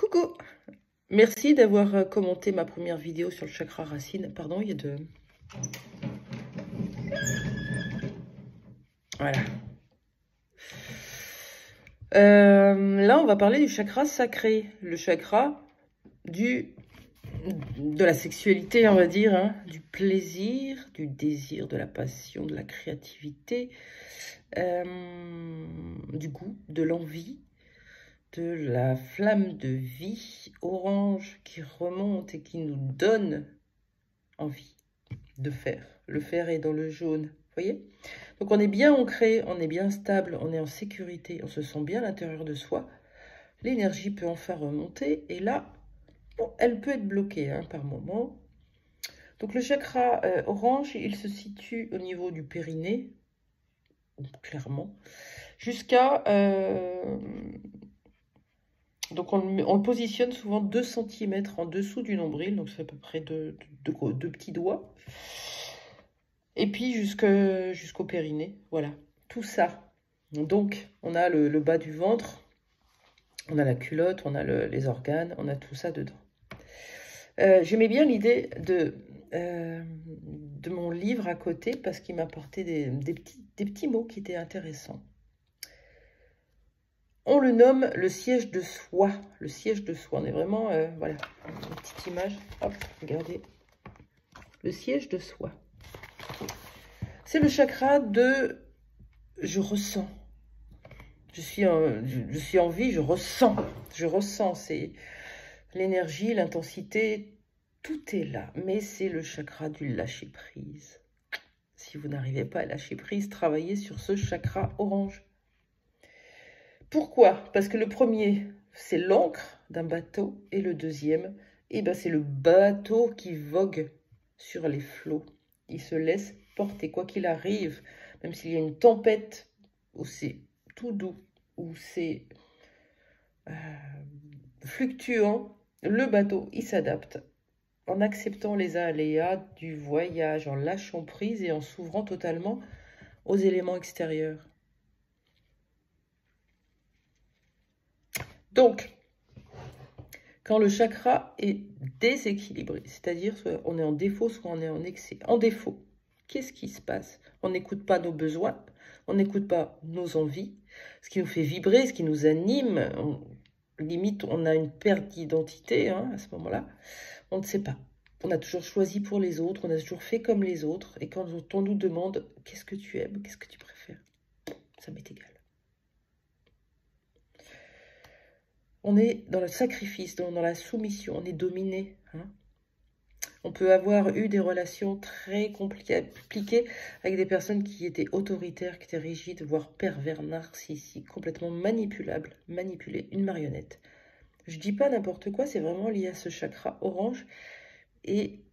Coucou! Merci d'avoir commenté ma première vidéo sur le chakra racine. Pardon, il y a de... Voilà. Là, on va parler du chakra sacré. Le chakra de la sexualité, on va dire, hein, du plaisir, du désir, de la passion, de la créativité, du goût, de l'envie, de la flamme de vie orange qui remonte et qui nous donne envie de faire. Le fer est dans le jaune, vous voyez? Donc on est bien ancré, on est bien stable, on est en sécurité, on se sent bien à l'intérieur de soi. L'énergie peut enfin remonter et là, bon, elle peut être bloquée hein, par moment. Donc le chakra orange, il se situe au niveau du périnée, clairement, jusqu'à... donc on le positionne souvent 2 cm en dessous du nombril, donc c'est à peu près deux petits doigts. Et puis jusqu'au périnée, voilà, tout ça. Donc on a le bas du ventre, on a la culotte, on a les organes, on a tout ça dedans. J'aimais bien l'idée de mon livre à côté parce qu'il m'apportait des petits mots qui étaient intéressants. On le nomme le siège de soi. Le siège de soi. On est vraiment, voilà, une petite image. Hop, regardez. Le siège de soi. C'est le chakra de je ressens. Je suis en vie, je ressens. Je ressens. C'est l'énergie, l'intensité. Tout est là. Mais c'est le chakra du lâcher prise. Si vous n'arrivez pas à lâcher prise, travaillez sur ce chakra orange. Pourquoi? Parce que le premier, c'est l'ancre d'un bateau. Et le deuxième, eh ben, c'est le bateau qui vogue sur les flots. Il se laisse porter, quoi qu'il arrive. Même s'il y a une tempête, où c'est tout doux, où c'est fluctuant, le bateau, il s'adapte. En acceptant les aléas du voyage, en lâchant prise et en s'ouvrant totalement aux éléments extérieurs. Donc, quand le chakra est déséquilibré, c'est-à-dire soit on est en défaut, soit on est en excès. En défaut, qu'est-ce qui se passe? On n'écoute pas nos besoins, on n'écoute pas nos envies, ce qui nous fait vibrer, ce qui nous anime. Limite, on a une perte d'identité hein, à ce moment-là. On ne sait pas. On a toujours choisi pour les autres, on a toujours fait comme les autres. Et quand on nous demande « qu'est-ce que tu aimes, qu'est-ce que tu préfères ?» Ça m'est égal. On est dans le sacrifice, dans la soumission, on est dominé. Hein. On peut avoir eu des relations très compliquées avec des personnes qui étaient autoritaires, qui étaient rigides, voire pervers, narcissiques, complètement manipulables, manipulées, une marionnette. Je dis pas n'importe quoi, c'est vraiment lié à ce chakra orange. Et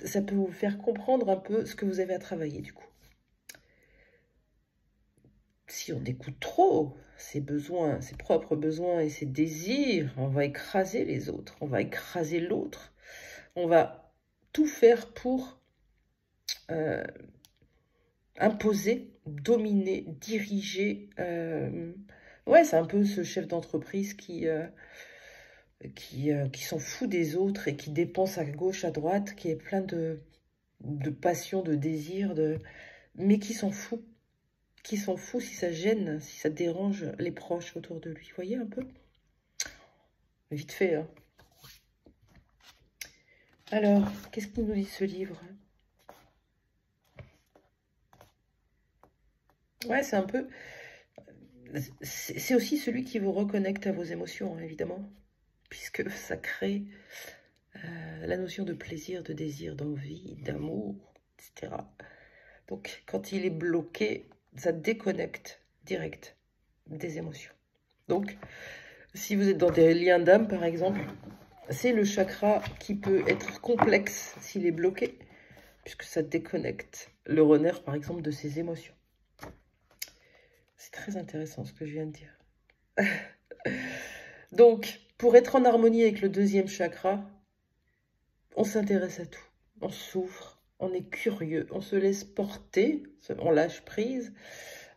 ça peut vous faire comprendre un peu ce que vous avez à travailler du coup. Si on écoute trop ses besoins, ses propres besoins et ses désirs, on va écraser les autres, on va écraser l'autre. On va tout faire pour imposer, dominer, diriger. Ouais, c'est un peu ce chef d'entreprise qui s'en fout des autres et qui dépense à gauche, à droite, qui est plein de passion, de désir, mais qui s'en fout. Qui s'en fout si ça gêne, si ça dérange les proches autour de lui. Vous voyez un peu? Vite fait, hein. Alors, qu'est-ce qu'il nous dit ce livre? Ouais, c'est un peu... C'est aussi celui qui vous reconnecte à vos émotions, hein, évidemment. Puisque ça crée la notion de plaisir, de désir, d'envie, d'amour, etc. Donc, quand il est bloqué, ça déconnecte direct des émotions. Donc, si vous êtes dans des liens d'âme, par exemple, c'est le chakra qui peut être complexe s'il est bloqué, puisque ça déconnecte le runner, par exemple, de ses émotions. C'est très intéressant ce que je viens de dire. Donc, pour être en harmonie avec le deuxième chakra, on s'intéresse à tout. On s'ouvre, on est curieux, on se laisse porter, on lâche prise,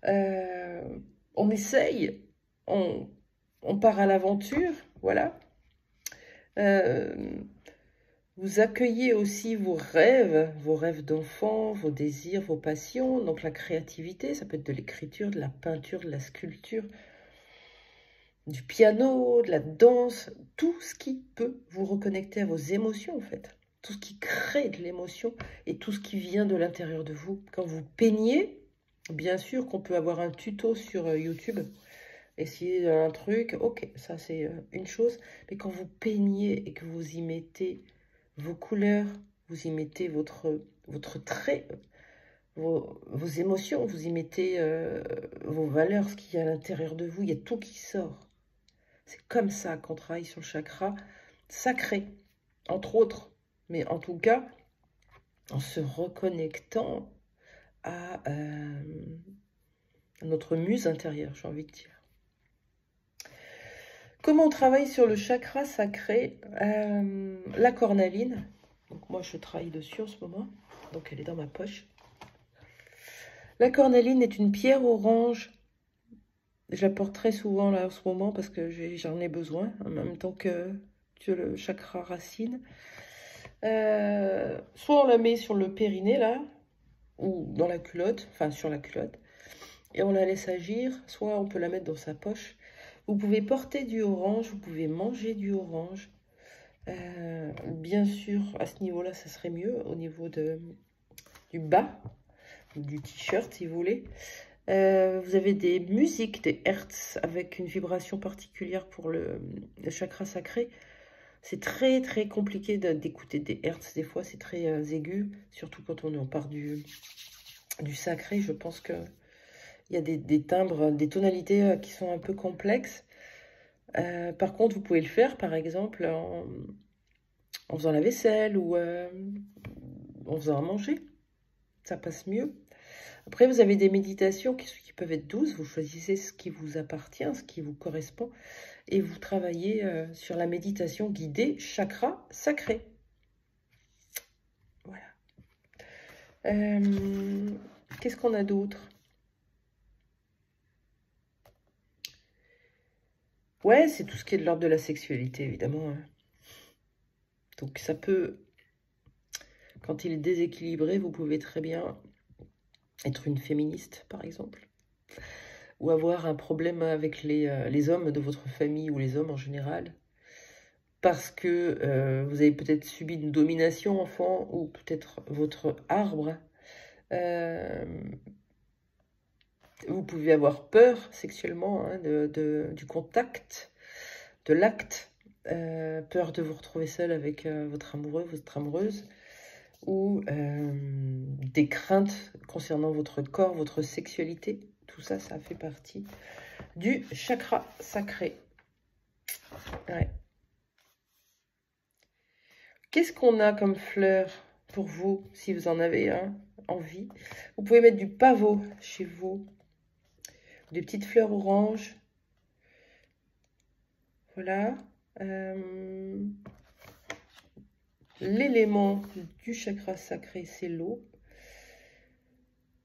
on essaye, on part à l'aventure, voilà. Vous accueillez aussi vos rêves d'enfant, vos désirs, vos passions. Donc la créativité, ça peut être de l'écriture, de la peinture, de la sculpture, du piano, de la danse, tout ce qui peut vous reconnecter à vos émotions en fait. Tout ce qui crée de l'émotion et tout ce qui vient de l'intérieur de vous. Quand vous peignez, bien sûr qu'on peut avoir un tuto sur YouTube, essayer un truc, ok, ça c'est une chose. Mais quand vous peignez et que vous y mettez vos couleurs, vous y mettez votre trait, vos émotions, vous y mettez vos valeurs, ce qu'il y a à l'intérieur de vous, il y a tout qui sort. C'est comme ça qu'on travaille sur le chakra sacré, entre autres. Mais en tout cas, en se reconnectant à notre muse intérieure, j'ai envie de dire. Comment on travaille sur le chakra sacré? La cornaline. Donc moi, je travaille dessus en ce moment. Donc elle est dans ma poche. La cornaline est une pierre orange. Je la porte très souvent là en ce moment parce que j'en ai besoin, en même temps que le chakra racine. Soit on la met sur le périnée là, ou dans la culotte, enfin sur la culotte, et on la laisse agir, soit on peut la mettre dans sa poche. Vous pouvez porter du orange, vous pouvez manger du orange. Bien sûr, à ce niveau-là, ça serait mieux, au niveau du bas, du t-shirt si vous voulez. Vous avez des musiques, des hertz, avec une vibration particulière pour le chakra sacré. C'est très très compliqué d'écouter des hertz, des fois c'est très aigu, surtout quand on part du sacré. Je pense qu'il y a des timbres, des tonalités qui sont un peu complexes. Par contre, vous pouvez le faire, par exemple, en faisant la vaisselle ou en faisant à manger. Ça passe mieux. Après, vous avez des méditations qui peuvent être douces. Vous choisissez ce qui vous appartient, ce qui vous correspond. Et vous travaillez sur la méditation guidée chakra sacré. Voilà. Qu'est-ce qu'on a d'autre? Ouais, c'est tout ce qui est de l'ordre de la sexualité, évidemment. Donc ça peut, quand il est déséquilibré, vous pouvez très bien être une féministe, par exemple. Ou avoir un problème avec les hommes de votre famille ou les hommes en général. Parce que vous avez peut-être subi une domination enfant ou peut-être votre arbre. Vous pouvez avoir peur sexuellement hein, du contact, de l'acte, peur de vous retrouver seul avec votre amoureux, votre amoureuse, ou des craintes concernant votre corps, votre sexualité. Tout ça, ça fait partie du chakra sacré. Ouais. Qu'est-ce qu'on a comme fleurs pour vous, si vous en avez envie? Vous pouvez mettre du pavot chez vous, des petites fleurs oranges. Voilà. L'élément du chakra sacré, c'est l'eau.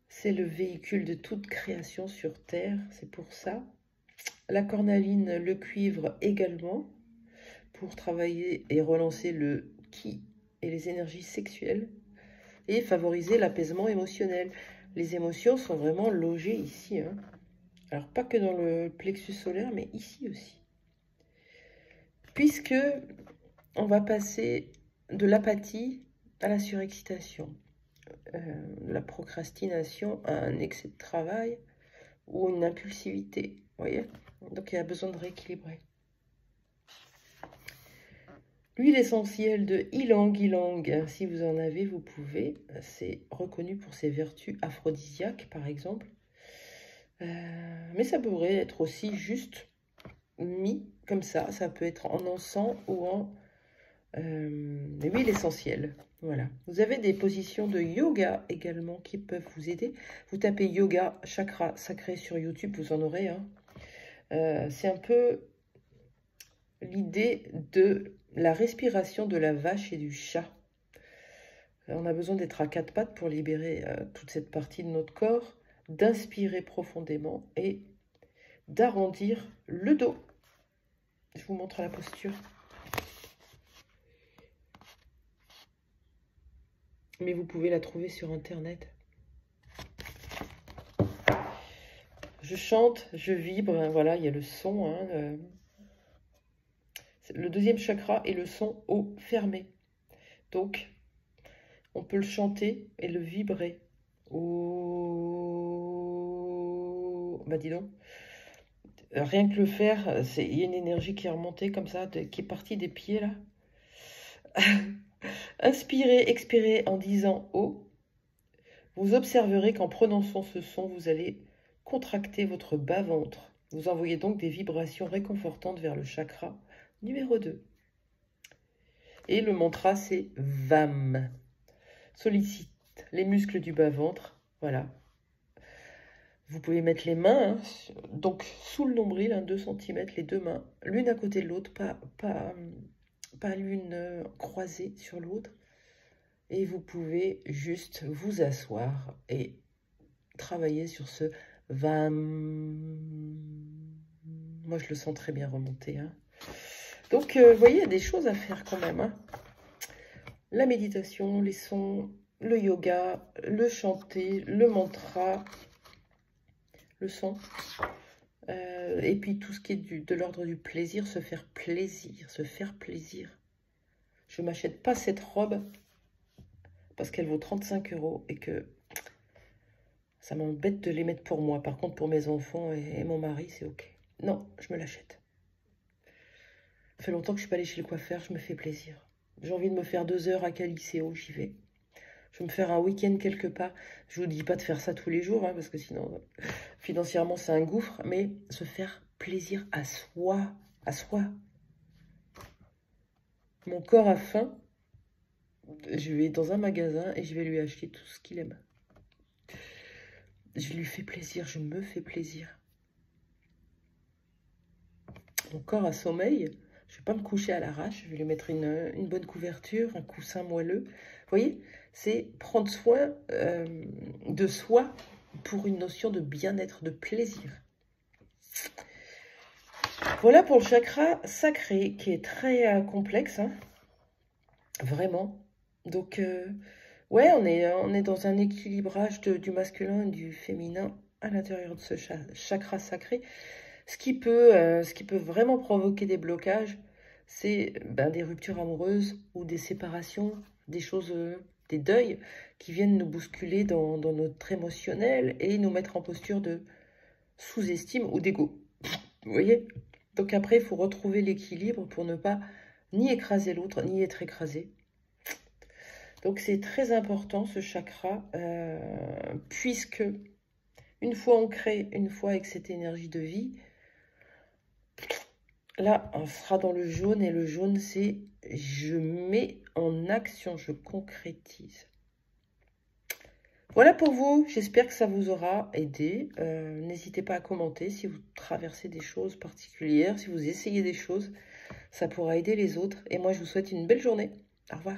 C'est le véhicule de toute création sur Terre, c'est pour ça. La cornaline, le cuivre également, pour travailler et relancer le ki et les énergies sexuelles et favoriser l'apaisement émotionnel. Les émotions sont vraiment logées ici. Hein. Alors, pas que dans le plexus solaire, mais ici aussi. Puisque on va passer de l'apathie à la surexcitation, de la procrastination à un excès de travail ou une impulsivité. Vous voyez? Donc, il y a besoin de rééquilibrer. L'huile essentielle de ylang-ylang, si vous en avez, vous pouvez. C'est reconnu pour ses vertus aphrodisiaques, par exemple. Mais ça pourrait être aussi juste mis comme ça. Ça peut être en encens ou en huile essentielle. Voilà. Vous avez des positions de yoga également qui peuvent vous aider. Vous tapez yoga chakra sacré sur YouTube, vous en aurez. C'est un peu l'idée de la respiration de la vache et du chat. On a besoin d'être à quatre pattes pour libérer toute cette partie de notre corps, d'inspirer profondément et d'arrondir le dos. Je vous montre la posture. mais vous pouvez la trouver sur Internet. Je chante, je vibre, hein, voilà, il y a le son. Hein, le deuxième chakra est le son haut fermé. Donc, on peut le chanter et le vibrer. Oh, bah dis donc. Rien que le faire, il y a une énergie qui est remontée comme ça, qui est partie des pieds là. Inspirez, expirez en disant oh. Vous observerez qu'en prononçant ce son, vous allez contracter votre bas-ventre. Vous envoyez donc des vibrations réconfortantes vers le chakra numéro 2. Et le mantra, c'est VAM. Sollicite les muscles du bas-ventre. Voilà. Vous pouvez mettre les mains, hein, donc sous le nombril, 2 cm, les deux mains, l'une à côté de l'autre, pas l'une croisée sur l'autre. Et vous pouvez juste vous asseoir et travailler sur ce VAM. Moi, je le sens très bien remonter. Hein. Donc, vous voyez, il y a des choses à faire quand même. Hein. La méditation, les sons, le yoga, le chanter, le mantra, le son. Et puis, tout ce qui est de l'ordre du plaisir, se faire plaisir, se faire plaisir. Je ne m'achète pas cette robe parce qu'elle vaut 35 € et que ça m'embête de les mettre pour moi. Par contre, pour mes enfants et mon mari, c'est ok. Non, je me l'achète. Ça fait longtemps que je ne suis pas allée chez le coiffeur, je me fais plaisir. J'ai envie de me faire 2 heures à Caliceo, j'y vais. Je vais me faire un week-end quelque part. Je ne vous dis pas de faire ça tous les jours, hein, parce que sinon, financièrement, c'est un gouffre. Mais se faire plaisir à soi, à soi. Mon corps a faim. Je vais dans un magasin et je vais lui acheter tout ce qu'il aime. Je lui fais plaisir, je me fais plaisir. Mon corps a sommeil. Je ne vais pas me coucher à l'arrache. Je vais lui mettre une bonne couverture, un coussin moelleux. Vous voyez, c'est prendre soin de soi pour une notion de bien-être, de plaisir. Voilà pour le chakra sacré qui est très complexe. Hein, vraiment. Donc, ouais, on est dans un équilibrage du masculin et du féminin à l'intérieur de ce chakra sacré. Ce qui peut vraiment provoquer des blocages, c'est des ruptures amoureuses ou des séparations, des choses, des deuils qui viennent nous bousculer dans notre émotionnel et nous mettre en posture de sous-estime ou d'ego. Vous voyez? Donc après, il faut retrouver l'équilibre pour ne pas ni écraser l'autre, ni être écrasé. Donc c'est très important ce chakra, puisque une fois ancré, une fois avec cette énergie de vie, là, on sera dans le jaune, et le jaune, c'est je mets en action, je concrétise. Voilà pour vous, j'espère que ça vous aura aidé. N'hésitez pas à commenter si vous traversez des choses particulières, si vous essayez des choses, ça pourra aider les autres. Et moi, je vous souhaite une belle journée. Au revoir.